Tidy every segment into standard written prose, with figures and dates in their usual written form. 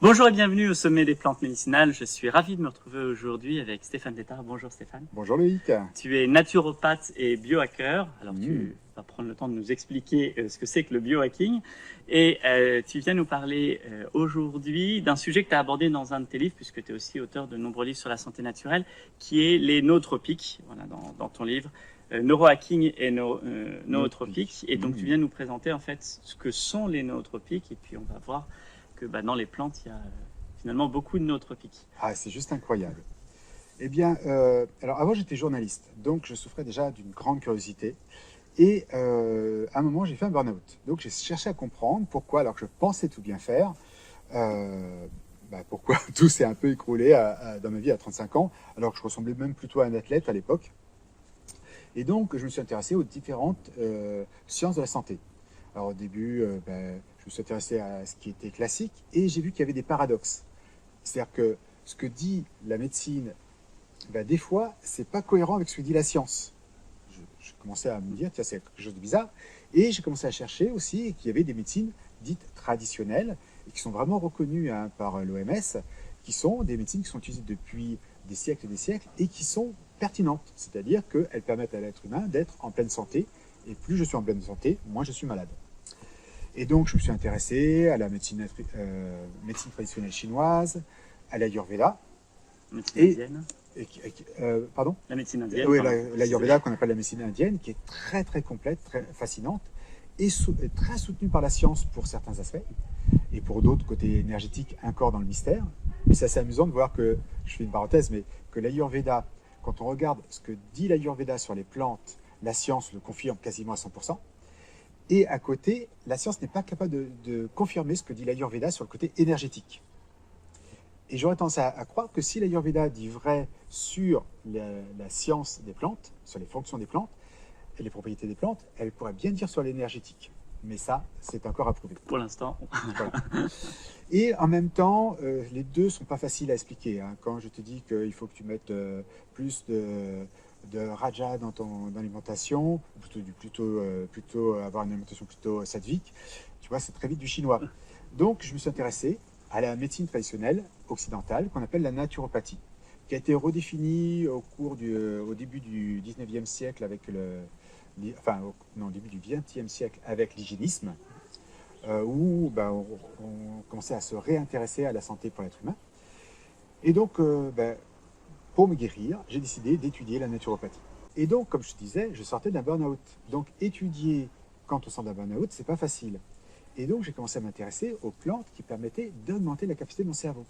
Bonjour et bienvenue au sommet des plantes médicinales. Je suis ravi de me retrouver aujourd'hui avec Stéphane Tétard. Bonjour Stéphane. Bonjour Loïc. Tu es naturopathe et biohacker. Alors Mmh. tu vas prendre le temps de nous expliquer ce que c'est que le biohacking. Et tu viens nous parler aujourd'hui d'un sujet que tu as abordé dans un de tes livres, puisque tu es aussi auteur de nombreux livres sur la santé naturelle, qui est les nootropiques, voilà, dans ton livre. Neurohacking et nootropiques. Et donc tu viens nous présenter en fait ce que sont les nootropiques. Et puis on va voir que dans les plantes, il y a finalement beaucoup de nootropiques. Ah, c'est juste incroyable. Eh bien, alors avant j'étais journaliste, donc je souffrais déjà d'une grande curiosité. Et à un moment, j'ai fait un burn-out. Donc j'ai cherché à comprendre pourquoi, alors que je pensais tout bien faire, pourquoi tout s'est un peu écroulé dans ma vie à 35 ans, alors que je ressemblais même plutôt à un athlète à l'époque. Et donc, je me suis intéressé aux différentes sciences de la santé. Alors au début, je me suis intéressé à ce qui était classique et j'ai vu qu'il y avait des paradoxes. C'est-à-dire que ce que dit la médecine, des fois, c'est pas cohérent avec ce que dit la science. Je commençais à me dire, tiens, c'est quelque chose de bizarre. Et j'ai commencé à chercher aussi qu'il y avait des médecines dites traditionnelles et qui sont vraiment reconnues par l'OMS, qui sont des médecines qui sont utilisées depuis des siècles et qui sont pertinentes. C'est-à-dire qu'elles permettent à l'être humain d'être en pleine santé. Et plus je suis en pleine santé, moins je suis malade. Et donc, je me suis intéressé à la médecine traditionnelle chinoise, à l'Ayurveda. Médecine indienne. Pardon? La médecine indienne. Oui, l'Ayurveda qu'on appelle la médecine indienne, qui est très très complète, très fascinante, et très soutenue par la science pour certains aspects, et pour d'autres, côté énergétique, encore dans le mystère. Mais c'est assez amusant de voir que, je fais une parenthèse, mais que l'Ayurveda, quand on regarde ce que dit l'Ayurveda sur les plantes, la science le confirme quasiment à 100%. Et à côté, la science n'est pas capable de confirmer ce que dit l'Ayurveda sur le côté énergétique. Et j'aurais tendance à croire que si l'Ayurveda dit vrai sur la science des plantes, sur les fonctions des plantes et les propriétés des plantes, elle pourrait bien dire sur l'énergétique. Mais ça, c'est encore à prouver. Pour l'instant. Voilà. Et en même temps, les deux ne sont pas faciles à expliquer. Hein. Quand je te dis qu'il faut que tu mettes plus de raja dans l'alimentation, plutôt avoir une alimentation plutôt sattvique, tu vois, c'est très vite du chinois. Donc, je me suis intéressé à la médecine traditionnelle occidentale qu'on appelle la naturopathie, qui a été redéfinie au début du 19e siècle avec au début du 20e siècle avec l'hygiénisme, où on commençait à se réintéresser à la santé pour l'être humain. Et donc, pour me guérir, j'ai décidé d'étudier la naturopathie. Et donc, comme je te disais, je sortais d'un burn-out. Donc, étudier quand on sort d'un burn-out, c'est pas facile. Et donc, j'ai commencé à m'intéresser aux plantes qui permettaient d'augmenter la capacité de mon cerveau.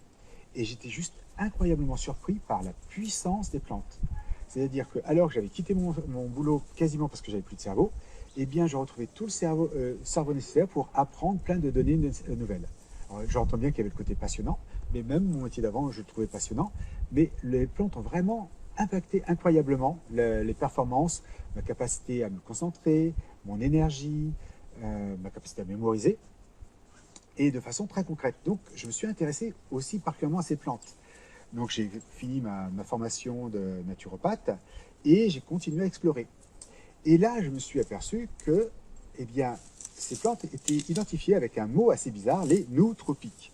Et j'étais juste incroyablement surpris par la puissance des plantes. C'est-à-dire que, alors que j'avais quitté mon boulot quasiment parce que j'avais plus de cerveau, eh bien, je retrouvais tout le cerveau nécessaire pour apprendre plein de données nouvelles. J'entends bien qu'il y avait le côté passionnant, mais même mon métier d'avant, je le trouvais passionnant. Mais les plantes ont vraiment impacté incroyablement les performances, ma capacité à me concentrer, mon énergie, ma capacité à mémoriser, et de façon très concrète. Donc, je me suis intéressé aussi particulièrement à ces plantes. Donc, j'ai fini ma formation de naturopathe et j'ai continué à explorer. Et là, je me suis aperçu que, eh bien, ces plantes étaient identifiées avec un mot assez bizarre, les nootropiques,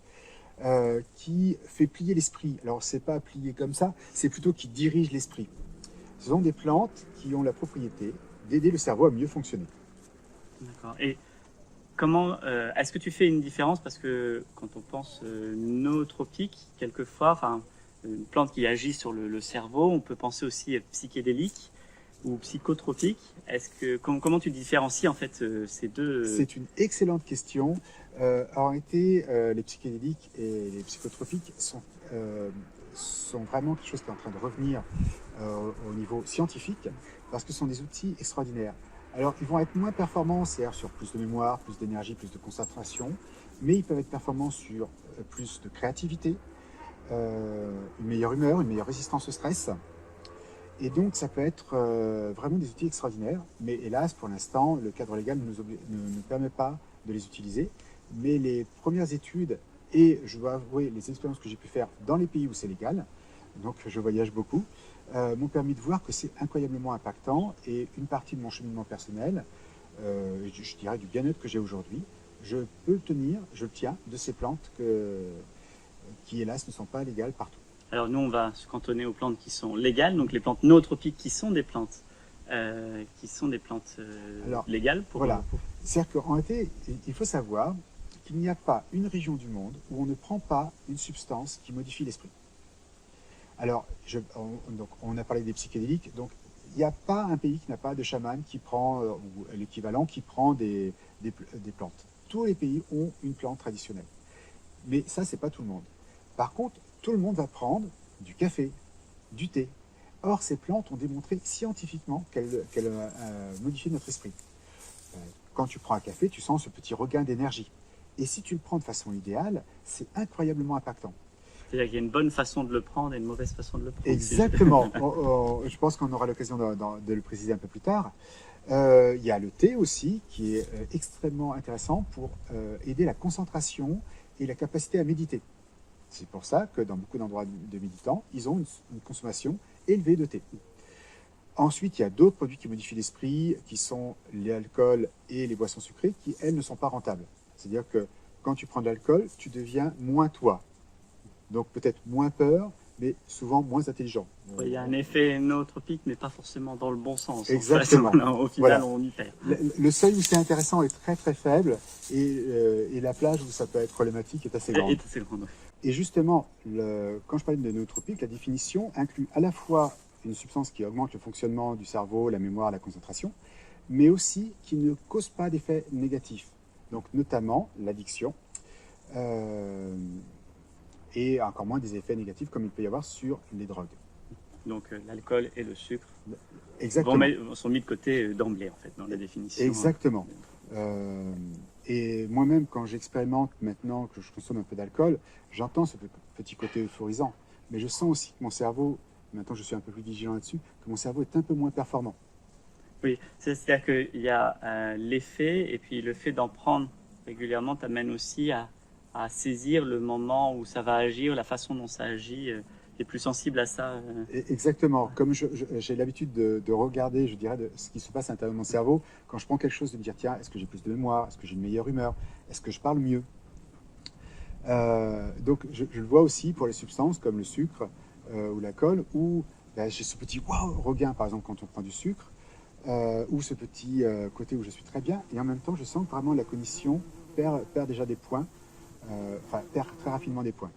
qui fait plier l'esprit. Alors, c'est pas plier comme ça, c'est plutôt qui dirige l'esprit. Ce sont des plantes qui ont la propriété d'aider le cerveau à mieux fonctionner. D'accord. Et comment est-ce que tu fais une différence, parce que quand on pense nootropique, quelquefois, une plante qui agit sur le cerveau, on peut penser aussi psychédélique ou psychotropique. Comment tu différencies en fait ces deux C'est une excellente question. En réalité, les psychédéliques et les psychotropiques sont vraiment quelque chose qui est en train de revenir au niveau scientifique, parce que ce sont des outils extraordinaires. Alors, ils vont être moins performants, c'est-à-dire sur plus de mémoire, plus d'énergie, plus de concentration, mais ils peuvent être performants sur plus de créativité, une meilleure humeur, une meilleure résistance au stress. Et donc, ça peut être vraiment des outils extraordinaires, mais hélas, pour l'instant, le cadre légal ne nous permet pas de les utiliser. Mais les premières études, et je dois avouer, les expériences que j'ai pu faire dans les pays où c'est légal, donc je voyage beaucoup, m'ont permis de voir que c'est incroyablement impactant. Et une partie de mon cheminement personnel, je dirais du bien-être que j'ai aujourd'hui, je peux le tenir, je le tiens de ces plantes qui hélas ne sont pas légales partout. Alors nous, on va se cantonner aux plantes qui sont légales, donc les plantes nootropiques qui sont des plantes, légales. Voilà. C'est-à-dire qu'en réalité, il faut savoir qu'il n'y a pas une région du monde où on ne prend pas une substance qui modifie l'esprit. Alors, on a parlé des psychédéliques, donc il n'y a pas un pays qui n'a pas de chaman qui prend, ou l'équivalent, qui prend des plantes. Tous les pays ont une plante traditionnelle. Mais ça, c'est pas tout le monde. Par contre, tout le monde va prendre du café, du thé. Or, ces plantes ont démontré scientifiquement qu'elles modifient notre esprit. Quand tu prends un café, tu sens ce petit regain d'énergie. Et si tu le prends de façon idéale, c'est incroyablement impactant. C'est-à-dire qu'il y a une bonne façon de le prendre et une mauvaise façon de le prendre. Exactement. Je pense qu'on aura l'occasion de le préciser un peu plus tard. Il y a le thé aussi, qui est extrêmement intéressant pour aider la concentration et la capacité à méditer. C'est pour ça que dans beaucoup d'endroits de méditants, ils ont une consommation élevée de thé. Ensuite, il y a d'autres produits qui modifient l'esprit, qui sont l'alcool et les boissons sucrées, qui, elles, ne sont pas rentables. C'est-à-dire que quand tu prends de l'alcool, tu deviens moins toi. Donc peut-être moins peur, mais souvent moins intelligent. Il y a un effet nootropique, mais pas forcément dans le bon sens. Exactement. Au final, on y perd. Le seuil où c'est intéressant est très très faible, et la plage où ça peut être problématique est assez grande. Et justement, quand je parle de nootropique, la définition inclut à la fois une substance qui augmente le fonctionnement du cerveau, la mémoire, la concentration, mais aussi qui ne cause pas d'effets négatifs. Donc notamment l'addiction, et encore moins des effets négatifs comme il peut y avoir sur les drogues. Donc l'alcool et le sucre sont mis de côté d'emblée, en fait, dans la définition. Exactement. Et moi-même, quand j'expérimente maintenant que je consomme un peu d'alcool, j'entends ce petit côté euphorisant. Mais je sens aussi que mon cerveau, maintenant je suis un peu plus vigilant là-dessus, que mon cerveau est un peu moins performant. Oui, c'est-à-dire qu'il y a l'effet, et puis le fait d'en prendre régulièrement t'amène aussi à saisir le moment où ça va agir, la façon dont ça agit. Tu es plus sensible à ça. Exactement. Comme j'ai l'habitude de regarder, je dirais, ce qui se passe à l'intérieur de mon cerveau, quand je prends quelque chose, de me dire, tiens, est-ce que j'ai plus de mémoire? Est-ce que j'ai une meilleure humeur? Est-ce que je parle mieux? Donc, je le vois aussi pour les substances comme le sucre ou l'alcool, où j'ai ce petit regain, par exemple, quand on prend du sucre, ou ce petit côté où je suis très bien, et en même temps, je sens que vraiment la cognition perd déjà des points, perd très rapidement des points.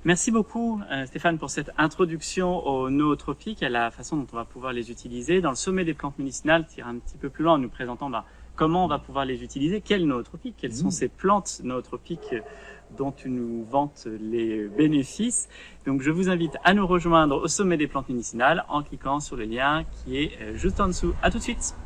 Merci beaucoup Stéphane pour cette introduction aux nootropiques et à la façon dont on va pouvoir les utiliser. Dans le sommet des plantes médicinales, tu iras un petit peu plus loin en nous présentant comment on va pouvoir les utiliser, quels nootropiques, quelles sont ces plantes nootropiques dont tu nous vantes les bénéfices. Donc je vous invite à nous rejoindre au sommet des plantes médicinales en cliquant sur le lien qui est juste en dessous. À tout de suite.